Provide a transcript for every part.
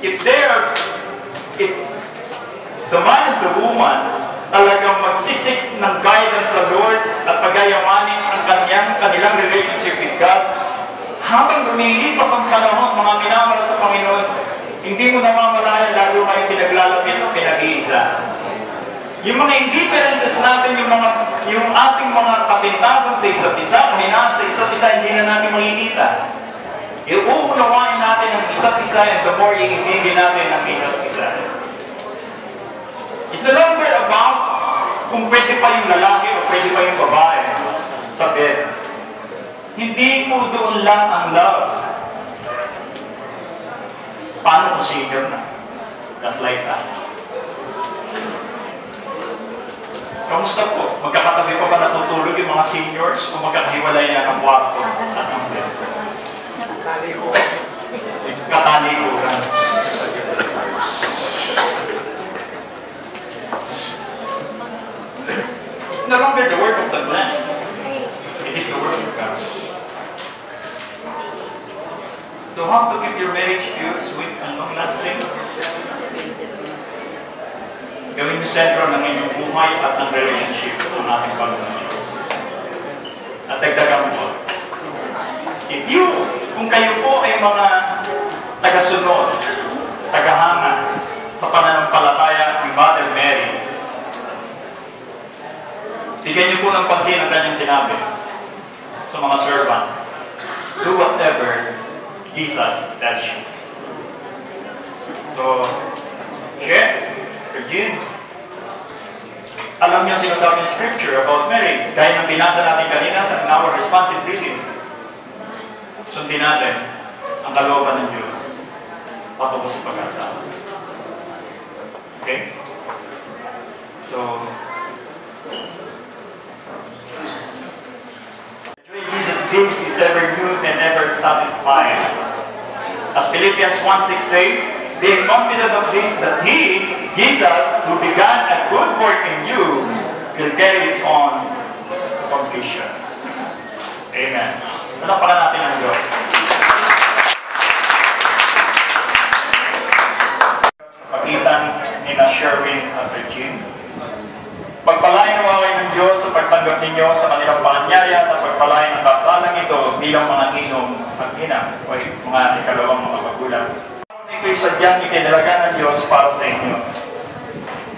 if the man and the woman talagang magsisik ng guidance sa Lord at pagayamanin ang kanilang relationship with God, habang lumilipas ang panahon, mga minamahal sa Panginoon, hindi mo namamalayan lalo kayo pinaglalapit at pinag-iisa. Yung mga indifferences natin, yung ating mga kapintasan sa isa't isa, kahinaan sa isa't isa, hindi na natin makikita. Iuunawain natin ang isa't isa, and the more iibigin natin ang isa't isa. It's no longer about kung pwede pa yung lalaki o pwede pa yung babae sa bed. Hindi po doon lang ang love. Paano kung senior na? Just like us. Kamusta po? Magkakatabi pa ba natutulog yung mga seniors o magkakahiwalay na ang kwarto at ang bed? Katalikuran. It's no longer the work of the blessed. It is the work of God. So how to keep your marriage pure, sweet, and long-lasting? Gawin mo sentro ng inyong buhay at ng relationship ng ating Panginoon Diyos. At dagdagan mo. Kung kayo po ay mga tagasunod, tagahanga sa pananampalataya ni Mother Mary, bigyan niyo po ng pansin ang kanyang sinabi sa mga servants. Do whatever Jesus tells you. So, Virgin, alam niyo sinasabi ng scripture about marriage. Gaya ng binasa natin kanina sa our responsive reading. Sundin natin ang kalooban ng Diyos patungo sa pag-asawa. Okay? So, Jesus gives is ever new and ever satisfying. As Philippians 1:6 says, being confident of this, that He, Jesus, who began a good work in you, will carry it on to completion. Amen. Panapakan natin ang Diyos. Pagitan ni na Sherwin at Regine. Pagpalain nawa kayo ng Diyos sa pagtanggap ninyo sa kanilang panganyaya at pagpalain ang kasalang ito bilang mga inom at ina o mga ikalawang mga magulang. Ito'y sadyang itinalaga ng Diyos para sa inyo.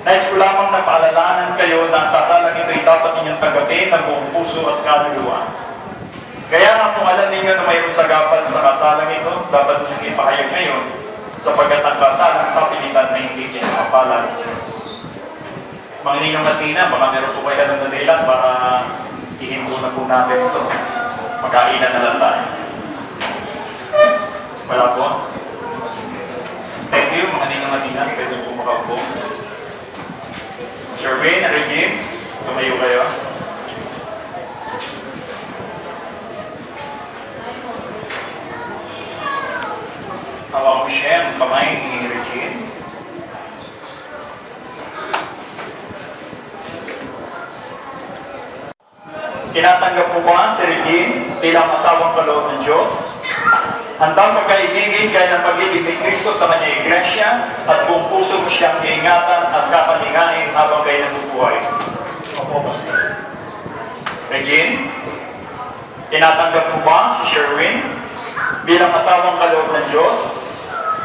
Nais ko lamang na paalalahanan kayo na ang kasalang ito'y dapat ninyong tanggapin ng buong puso at kaluluwa. Kaya nga kung alam ninyo na mayroong sagapad sa kasalang ito, dapat ninyong ipahayag ngayon sapagkat ang kasalang sa pilitan na hindi pinakapala ng Diyos. Mga ninyong Latina, baka meron po kayo ng dahilan para ihindo na po natin ito. Magkainan na lang tayo. Wala po. Thank you, mga ninyong Latina. Pwede po makaupo. Sherwin, Regine, tumayo kayo. Hawa mo siya ang kamay ni Regine. Tinatanggap mo ba si Regine bilang asawang kaloob ng Diyos? Handang magkaibigin gaya ng pag-ibig ni Kristo sa kanyang iglesia at buong puso mo siyang iingatan at kapalingain habang kayo nabubuhay. Opo, Pastor. Regine, tinatanggap mo ba si Sherwin bilang asawang kaloob ng Diyos?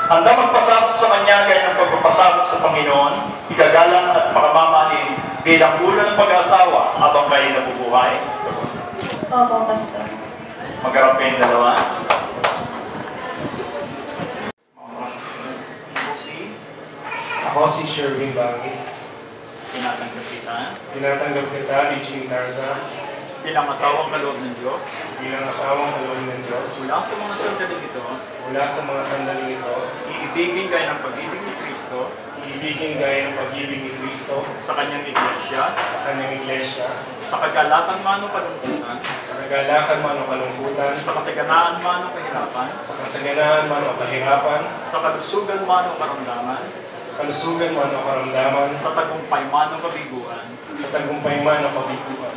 Handang magpasabot sa kanya gaya ng pagpapasabot sa Panginoon, ikagalang at pakamamahalin bilang ulo ng pag-asawa habang kayo nabubuhay? Opo, Pastor. Magharap kayong dalawa. Ako si Sherwin Bangi. Tinatanggap kita. Tinatanggap kita ni Jean Garza Bilang asawang kaloob ng Diyos. bilang asawang kaloob ng Diyos. Mula sa mga sandaling ito, Mula sa mga sandaling ito, iibigin kayo ng pag-ibig ni Kristo iibigin gaya ng pag-ibig ni Kristo sa kanyang iglesia, sa kanyang iglesia, sa kagalakan man o kalungkutan, sa kagalakan man o kalungkutan, sa kasaganaan man o kahirapan, sa kasaganaan man o kahirapan, sa kalusugan man o karamdaman, sa kalusugan man o karamdaman, sa tagumpay man o kabiguan, sa tagumpay man o kabiguan,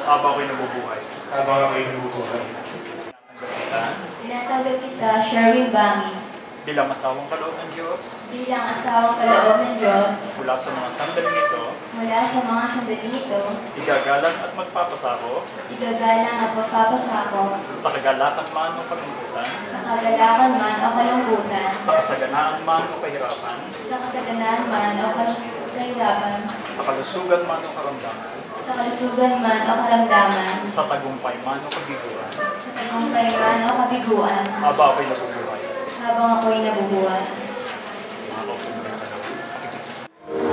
habang ako'y nabubuhay. habang ako'y nabubuhay. Tinatanggap kita. Tinatanggap kita, Sherwin Bangi, bilang asawang kaloob ng Diyos bilang asawang kaloob ng Diyos mula sa mga sandaling ito, mula sa mga sandaling ito, igagalang at magpapasako igagalang at magpapasako sa kagalakan man o kalungkutan, sa kagalakan man o kalungkutan, sa kasaganaan man o kahirapan, sa kasaganaan man o kahirapan, sa kalusugan man o karamdaman, sa kalusugan man o karamdaman, sa tagumpay man o kabiguan, sa tagumpay man o kabiguan, aba ako'y nabubuhay. habang ako'y nabubuhay. Mga kautunan ng Panginoon.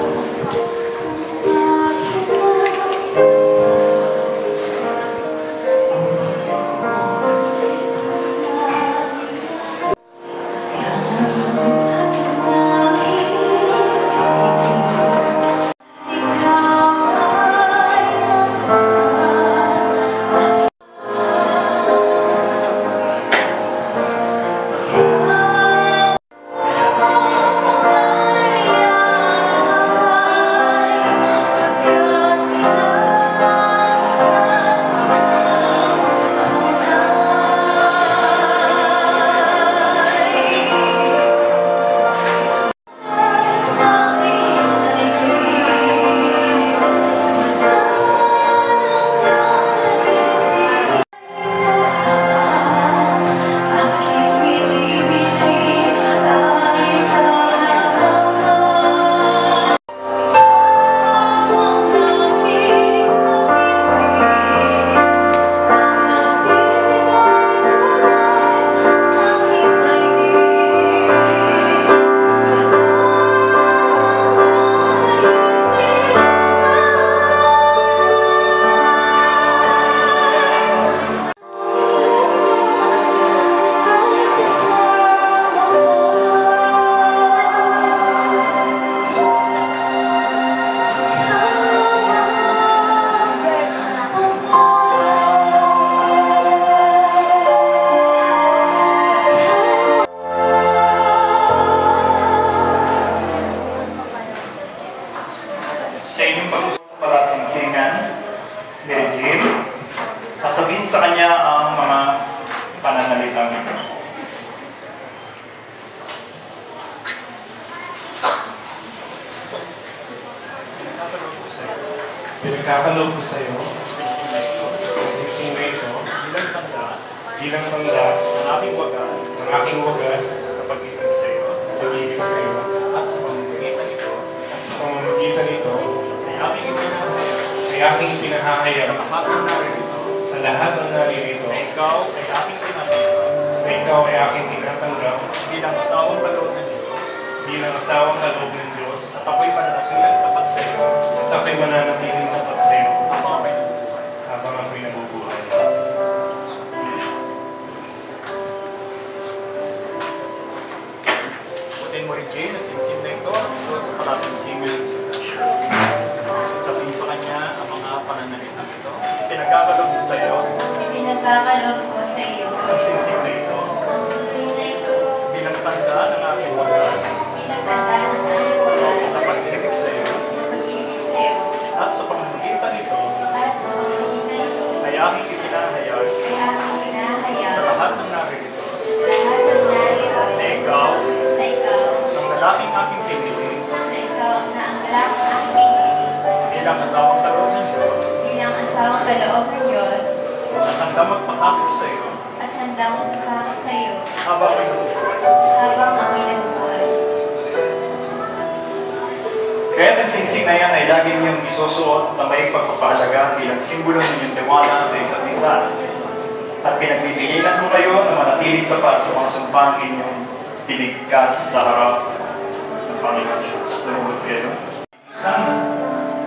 Sa inyong pag-usap at singsingan ni Regine at sabihin sa kanya ang mga pananalitang ito. Pinagkakaloob ko sa iyo, ang siksing na ito, bilang tanda ng aking wagas ng aking wagas na pag-ibig sa iyo pag-ibig sa iyo, at sa pamamagitan nito at sa pamamagitan nito ay aking ipinahayag ay aking pinahahayag sa lahat ng naririto sa lahat ng naririto na ikaw ay aking tinatanggap na ikaw ay aking tinatanggap bilang asawang kaloob ng Diyos bilang asawang kaloob ng Diyos at ako'y mananatiling tapat sa iyo at ako'y mananatiling tapat sa iyo habang ako'y nabubuhay. habang ako'y nabubuhay. Butin mo rin, Jane, ang sinsim na ito at suot sa palasinsiman. Sabihin sa kanya ang mga pananalitang ito. Pinagkakaloob ko sa iyo Ipinagkakaloob ko sa iyo ang sinsim na ito ang siksing na ito bilang tanda ng aking wagas bilang tanda ng aking wagas na pag-ibig sa iyo na pag-ibig sa iyo at sa pamamagitan nito at sa pamamagitan nito ay aking ipinahayag ay aking pinahayag sa lahat ng naririto sa lahat ng narito na ikaw na ikaw ng lalaking aking pinili na ikaw na ang lalaki aking pinili bilang asawang kaloob ng Diyos bilang asawang kaloob ng Diyos at hanggang magpasakop sa iyo at handang magpasakop sa iyo habang ako'y nabubuhay. habang ako'y nabubuhay. Kaya nagsingsing na yan ay lagi niyong isusuot na may pagpapahalaga bilang simbolo ng inyong tiwala sa isa't isa. At pinagbibilinan ko kayo na manatiling tapat sa mga sumpang inyong binigkas sa harap ng Panginoon Diyos. Lumulog kayo.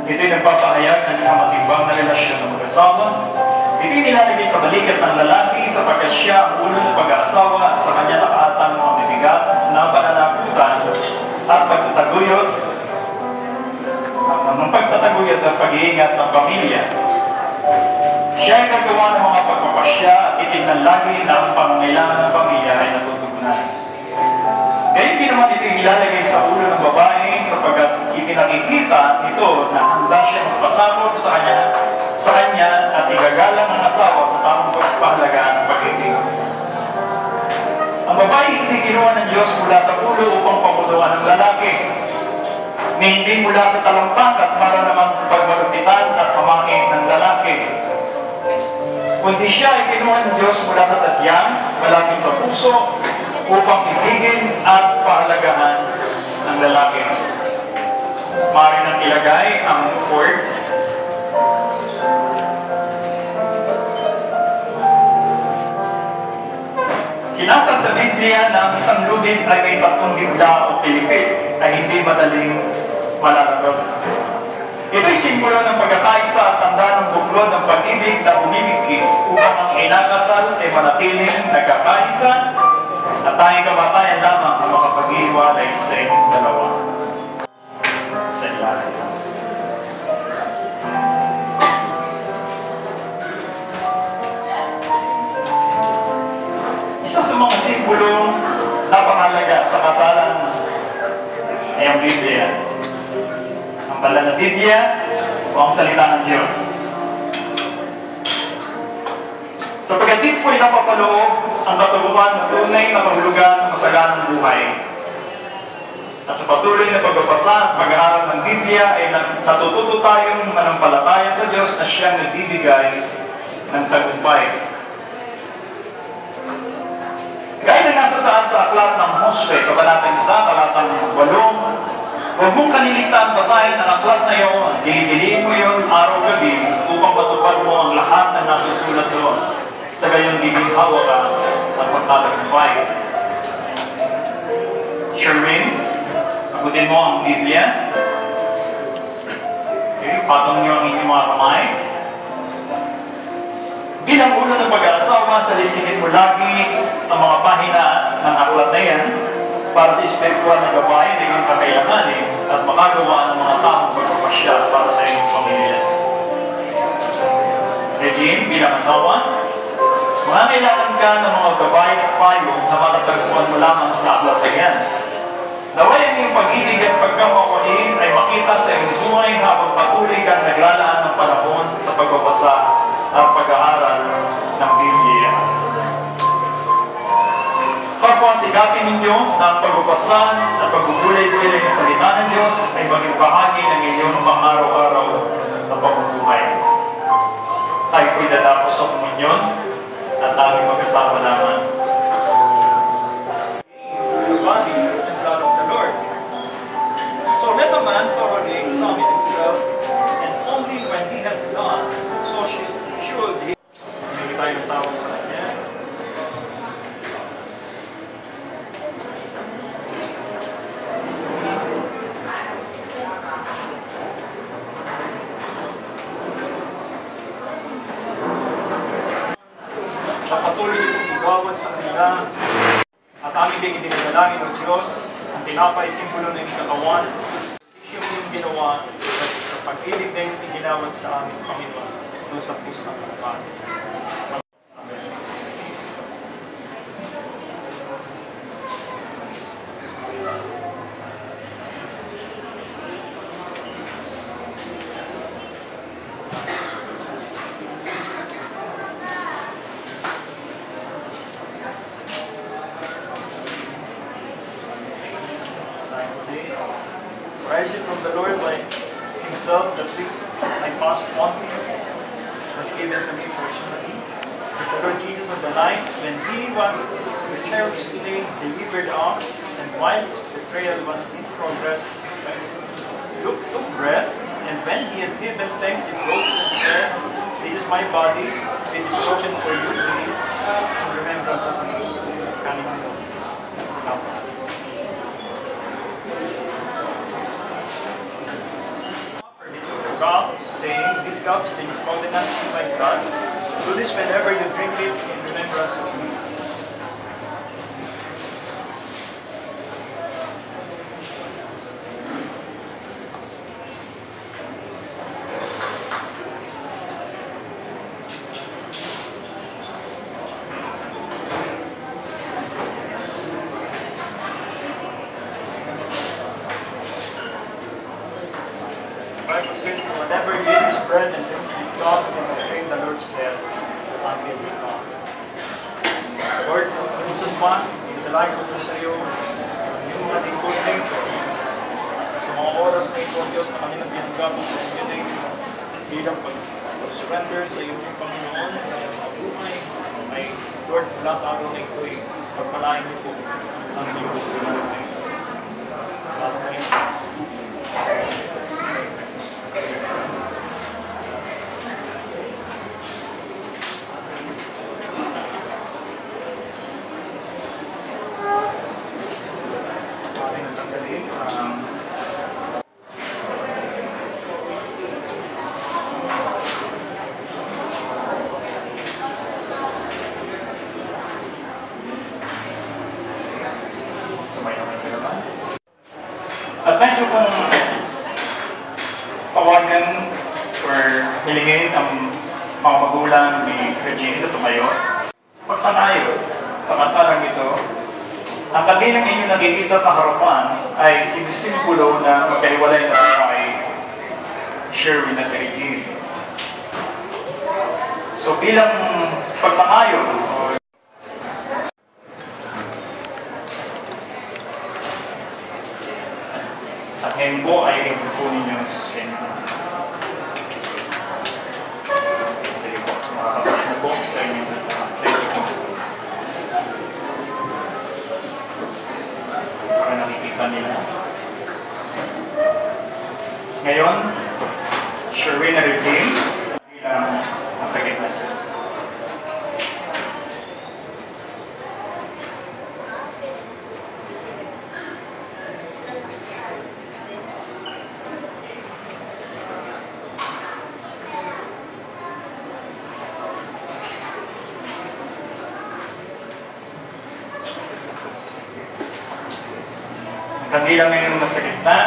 Ito'y nagpapahayag ng isang matimbang na relasyon ng mag-asawa. Ito'y nilalagay sa balikat ng lalaki sapagkat siya ang ulo ng pag-aasawa at sa kanya nakaatang mga bibigat na pananagutan at pagtataguyod at pag-iingat ng pamilya. Siya ay nagawa ng mga pagpapasya at itinalagi na ang pangangailangan ng pamilya ay natutugunan. Ngayon din naman ito ilalagay sa ulo ng babae sapagkat ipinakikita nito na handa siya magpasakop sa kanya at igagalang ng asawa sa tamang pagpapahalaga ng pag-ibig. Ang babae hindi kinuha ng Diyos mula sa ulo upang pamuluan ng lalaki, ni hindi mula sa talampangkat para naman pagmalupitan at pamakin ng lalaki. Kundi siya ay kinuha ng Diyos mula sa tadyang, malapit sa puso, upang ibigin at pahalagahan ng lalaki. Maaari nang ilagay ang word. Sinasad sa Biblia na ang isang lubid ay may 3 gibla o pilipit ay hindi madaling malalagot. Ito'y simbolo ng pagkakaisa at tanda ng buklod ng pag-ibig na umibigkis upang ang inakasal ay manatiling nagkakaisa at tayong kamatayan lamang ang makapag-iwalay sa inyong dalawa. Sa ilalim. Isa sa mga simbolong napakahalaga sa kasalan ay ang Biblia. Ang banal na Biblia o ang salita ng Diyos. Sapagkat dito po'y napapaloob ang katuruan na tunay na kahulugan ng masaganang buhay. At sa patuloy na pagbabasa at pag-aaral ng Biblia ay natututo tayong manampalataya sa Diyos na siyang nagbibigay ng tagumpay. Gaya na nasa saan sa aklat ng Hosea, kabanatang 1, talatang 8, huwag mong kaliligtaan basahin ang aklat na iyon, dinidiliin mo yun araw-gabi upang matupad mo ang lahat na nasusulat doon. Sa gayong giginhawa ka at magtatagumpay. Sherwin, agutin mo ang Biblia. Okay, patong niyo ang inyong mga kamay. Bilang ulo ng pag-aasawa, salisigin mo lagi ang mga pahina ng aklat na yan para sa espiritual na gawain na iyong kakailanganin at makagawa ng mga taong pagpapasya para sa iyong pamilya. Regine, bilang asawa, mangangailangan ka ng mga gabay at payo na matatagpuan mo lamang sa aklat na yan. Naway ang iyong pag-ibig at pagkamawain ay makita sa iyong buhay habang patuloy kang naglalaan ng panahon sa pagbabasa at pag-aaral ng Biblia. Kapwa sigapin ninyo na ang pagbabasa at pagbubulay-bulay ng salita ng Diyos ay maging bahagi ng inyong pang-araw-araw na pagbubuhay. Tayo po'y datapos sa komunyon at aming magkasama naman. The body and blood of the Lord. So let a man thoroughly examine himself, and only when he has done, so should he. Hindi tayo tawag sa kanya. At patuloy itong ibawat sa kanila at aming din idinadalangin ng Diyos ang tinapay simbolo ng katawan yung ginawa at sa pag-ibig na yung iginawat sa aming Panginoon doon sa pusang kapal. Amen. For I received from the Lord by himself that which I passed on to you was given to me personally. The Lord Jesus on the night when he was treacherously delivered up, and while his betrayal was in progress, took bread, and when he had given thanks, he broke it and said, "This is my body, it is broken for you, please, in remembrance of me." Cup, saying, "This cup is the new covenant in my blood. Do this whenever you drink it in remembrance of me." Whenever you eat this bread and drink this cup, you proclaim the Lord's death until he comes. Lord, kung minsan pa, Dalangin ko po sa iyo, yung mga lingkod na ito, sa mga oras na ito, Diyos, na kami nang pinaggamit sa inyo na ito, bilang pag-surrender sa iyo, Panginoon, sa iyong mga buhay, ay Lord, mula sa araw na ito, pagpalain niyo po ang iyong pinaggamit na ito. Salamat kayo. At nais ko pong tawagan or hilingin ang mga magulang ni Regine na tumayo. Pagsanayo sa kasalang ito, ang kaginang inyo nakikita sa harapan ay sinusimpulo na magkahiwalay na buhay Sherwin at Regine. So bilang pagsanayo, at ngayon po ay ipunin niyo sa inyo. Sige po, makakapag na po sa inyo. Sige po. Para nakikita nila. Ngayon, Sherwin na Regine bilang masakit na. Kanila ngayong nasa gitna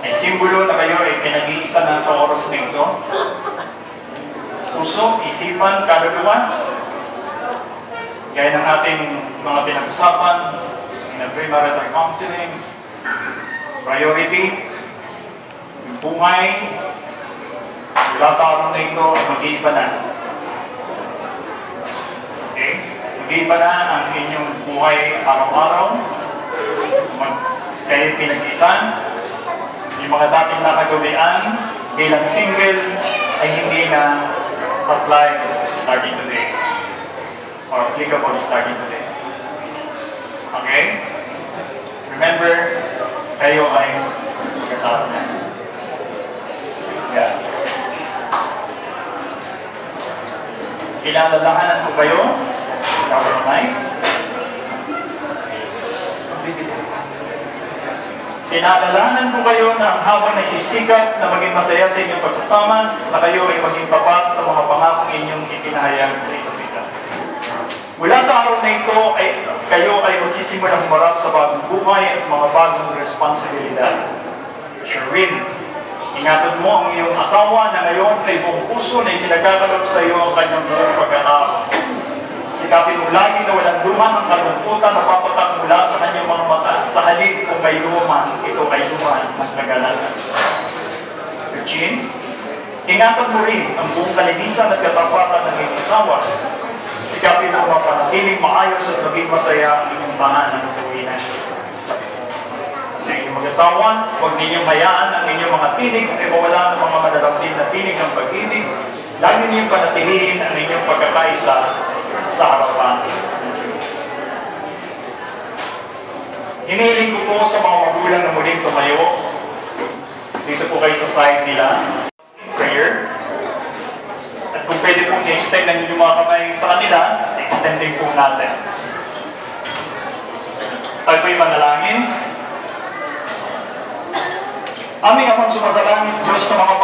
ay simbolo na kayo ay pinag-iisa na sa oras na ito. Puso, isipan, kaluluwa. Gaya ng ating mga pinag-usapan, na premarital counseling, priority, yung buhay, mula sa araw na ito ay mag-iiba na. Okay? Mag-iiba na ang inyong buhay araw-araw. Kayo pinag-isan, yung mga dating nakagawian bilang single ay hindi na apply starting today or applicable starting today. Okay? Remember, kayo ay mag-asawa na. Yeah. Ilalalahanan ko kayo, Dr. Mike. Pinaalalahanan ko kayo na habang nagsisikap na maging masaya sa inyong pagsasama, na kayo ay maging tapat sa mga pangakong inyong ipinahayag sa isa't isa. Mula sa araw na ito, kayo ay magsisimulang humarap sa bagong buhay at mga bagong responsibilidad. Sherwin, ingatan mo ang iyong asawa na ngayon ay buong puso na itinagkakalap sa iyo ang kanyang buong pag-aaral. Sikapin mo lagi na walang luman ang kalungkutan na papatak mula sa kanyang mga mata. Sa halip kung may luman, ito ay luman ng kagalakan. Regine, ingatan mo rin ang buong kalinisan at katapatan ng iyong asawa. Sikapin mo mapanatiling maayos at maging masaya ang inyong tahanan ng tuwinan. Sa inyong mag-asawa, huwag ninyong hayaan ang inyong mga tinig ay mawala ng mga madalapin na tinig ng pag-ibig. Lagi ninyong panatilihin ang inyong pagkakaisa sa harapan ng Diyos. Hinihiling ko po sa mga magulang na muling tumayo. Dito po kayo sa side nila. Prayer. At kung pwede pong i-extend ng inyong mga kamay sa kanila, extending po natin. Tayo po'y manalangin. Aming Amang sumasalangit, Diyos na mga